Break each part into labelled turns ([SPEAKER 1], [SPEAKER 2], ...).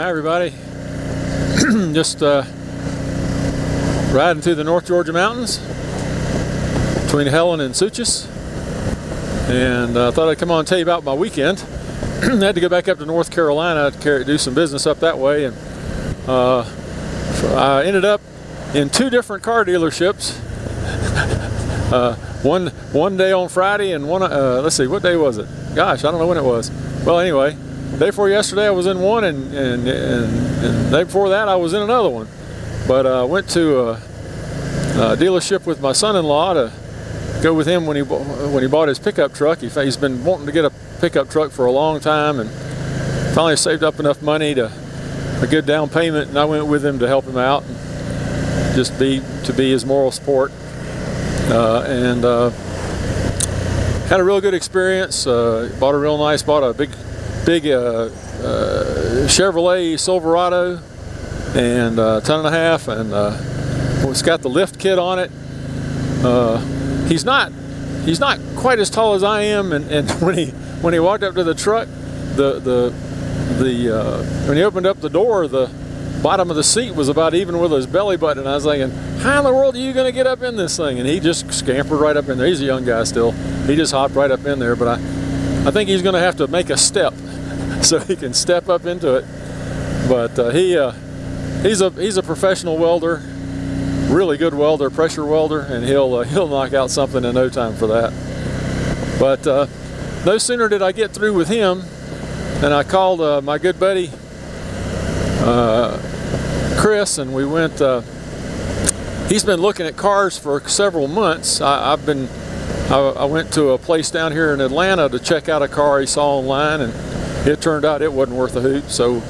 [SPEAKER 1] Hi everybody. Just riding through the North Georgia mountains between Helen and Suchess, and I thought I'd come on and tell you about my weekend. I had to go back up to North Carolina to do some business up that way, and I ended up in two different car dealerships. One day on Friday, and one let's see, what day was it? Gosh, I don't know when it was. Well, anyway, day before yesterday I was in one, and the day before that I was in another one. But I went to a dealership with my son-in-law to go with him when he bought his pickup truck. He's been wanting to get a pickup truck for a long time, and finally saved up enough money to a good down payment, and I went with him to help him out, and just be his moral support. And had a real good experience. Bought a big Chevrolet Silverado, and a ton and a half, and it's got the lift kit on it. He's not quite as tall as I am, and when he walked up to the truck, when he opened up the door, the bottom of the seat was about even with his belly button. I was thinking, how in the world are you going to get up in this thing? And he just scampered right up in there. He's a young guy still. He just hopped right up in there, but I think he's going to have to make a step so he can step up into it. But he's a professional welder, really good welder, pressure welder, and he'll knock out something in no time for that. But no sooner did I get through with him than I called my good buddy Chris, and we went. He's been looking at cars for several months. I went to a place down here in Atlanta to check out a car he saw online, and it turned out it wasn't worth a hoot, so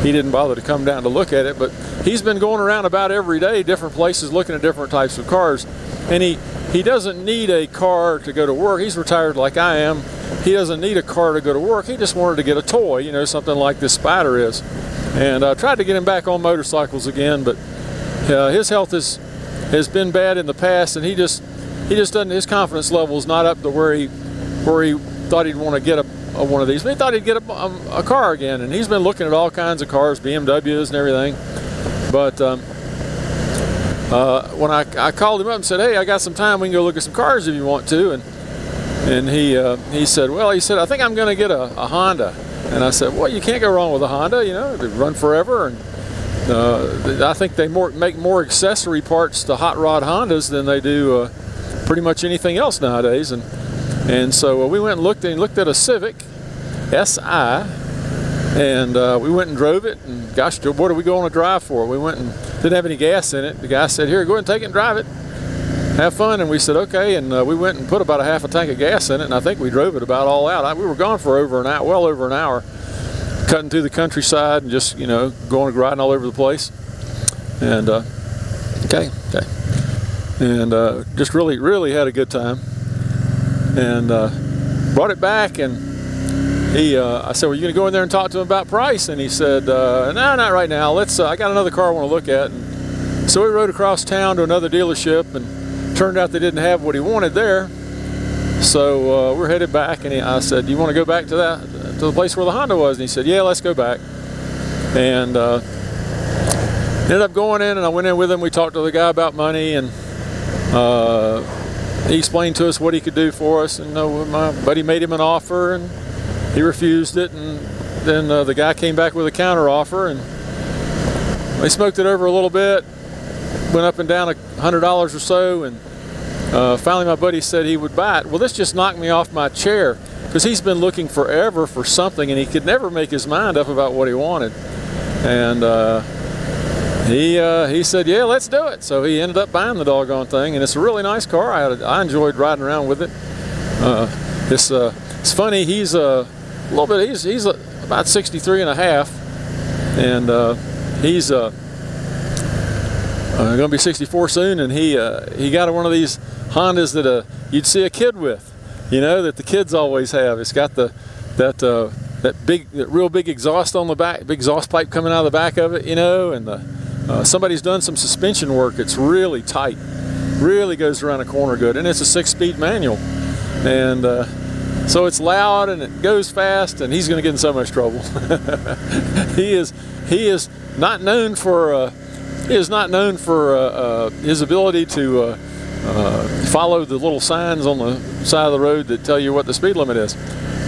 [SPEAKER 1] he didn't bother to come down to look at it. But he's been going around about every day, different places, looking at different types of cars, and he doesn't need a car to go to work. He's retired like I am. He doesn't need a car to go to work. He just wanted to get a toy, you know, something like this Spider is. And I tried to get him back on motorcycles again, but his health has been bad in the past, and he just doesn't. His confidence level is not up to where he thought he'd want to get one of these. But he thought he'd get a car again, and he's been looking at all kinds of cars, BMWs and everything. But when I called him up and said, "Hey, I got some time. We can go look at some cars if you want to," and he said, "Well," he said, "I think I'm going to get a Honda." And I said, "Well, you can't go wrong with a Honda. You know, they run forever, and I think they make more accessory parts to hot rod Hondas than they do pretty much anything else nowadays." And so we went and looked at a Civic Si, and we went and drove it. And gosh, what are we going to drive for? We went and didn't have any gas in it. The guy said, "Here, go ahead and take it and drive it. Have fun." And we said, "Okay." And we went and put about a half a tank of gas in it, and I think we drove it about all out. We were gone for well over an hour, cutting through the countryside and just, you know, riding all over the place. And and just really had a good time. And brought it back, and I said, "Well, you gonna go in there and talk to him about price?" And he said, "No, not right now. I got another car I want to look at." And so we rode across town to another dealership, and turned out they didn't have what he wanted there. So we're headed back, and I said, "Do you want to go back to the place where the Honda was?" And he said, "Yeah, let's go back." And ended up going in, and I went in with him. We talked to the guy about money, and he explained to us what he could do for us. And my buddy made him an offer, and he refused it. And then the guy came back with a counter offer, and we smoked it over a little bit, went up and down $100 or so, and finally my buddy said he would buy it. Well, this just knocked me off my chair, because he's been looking forever for something, and he could never make his mind up about what he wanted. And he said, "Yeah, let's do it." So he ended up buying the doggone thing, and it's a really nice car. I enjoyed riding around with it. It's funny. He's he's about 63 and a half, and he's going to be 64 soon, and he got one of these Hondas that you'd see a kid with, you know, that the kids always have. It's got that real big exhaust on the back, big exhaust pipe coming out of the back of it, you know, and somebody's done some suspension work. It's really tight, really goes around a corner good, and it's a 6-speed manual. And So it's loud and it goes fast, and he's going to get in so much trouble. He is not known for his ability to follow the little signs on the side of the road that tell you what the speed limit is.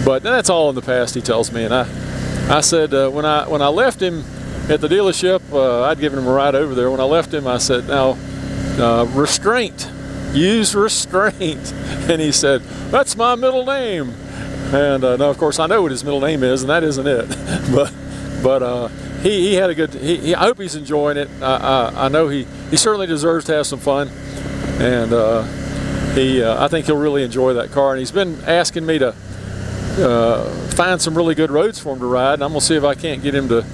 [SPEAKER 1] But that's all in the past, he tells me. And I said when I left him at the dealership, I'd given him a ride over there. When I left him, I said, now restraint. Use restraint. And he said, that's my middle name. And now, of course, I know what his middle name is, and that isn't it. but he had a good. I hope he's enjoying it. I know he certainly deserves to have some fun, and I think he'll really enjoy that car. And he's been asking me to find some really good roads for him to ride, and I'm gonna see if I can't get him to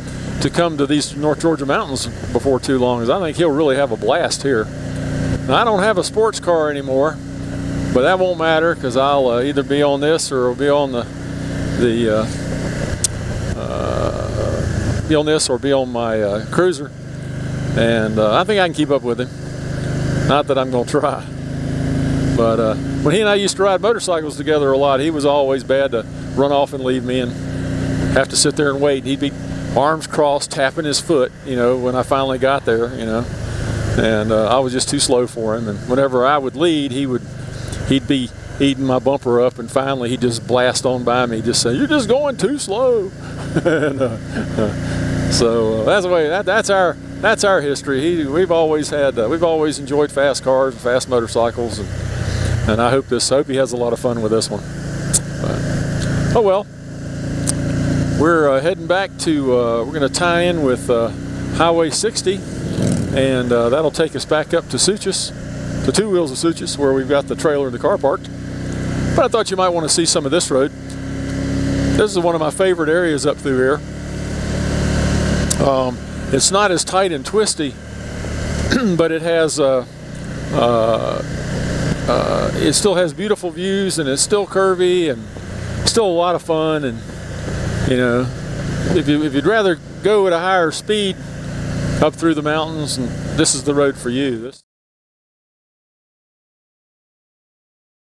[SPEAKER 1] come to these North Georgia mountains before too long, because I think he'll really have a blast here. Now, I don't have a sports car anymore, but that won't matter, because I'll either be on this or be on be on this or be on my cruiser, and I think I can keep up with him. Not that I'm going to try, but when he and I used to ride motorcycles together a lot, he was always bad to run off and leave me and have to sit there and wait. He'd be arms crossed, tapping his foot, you know, when I finally got there, you know, and I was just too slow for him. And whenever I would lead, he'd be eating my bumper up, and finally he'd just blast on by me, just say, "You're just going too slow." And, so that's the way. That's our history. We've always enjoyed fast cars and fast motorcycles, and I hope he has a lot of fun with this one. But, oh well. We're heading back to. We're going to tie in with Highway 60, and that'll take us back up to Suchess, to Two Wheels of Suchess, where we've got the trailer and the car parked. But I thought you might want to see some of this road. This is one of my favorite areas up through here. It's not as tight and twisty, but it has it still has beautiful views, and it's still curvy and still a lot of fun. And you know, if you'd rather go at a higher speed up through the mountains, and this is the road for you.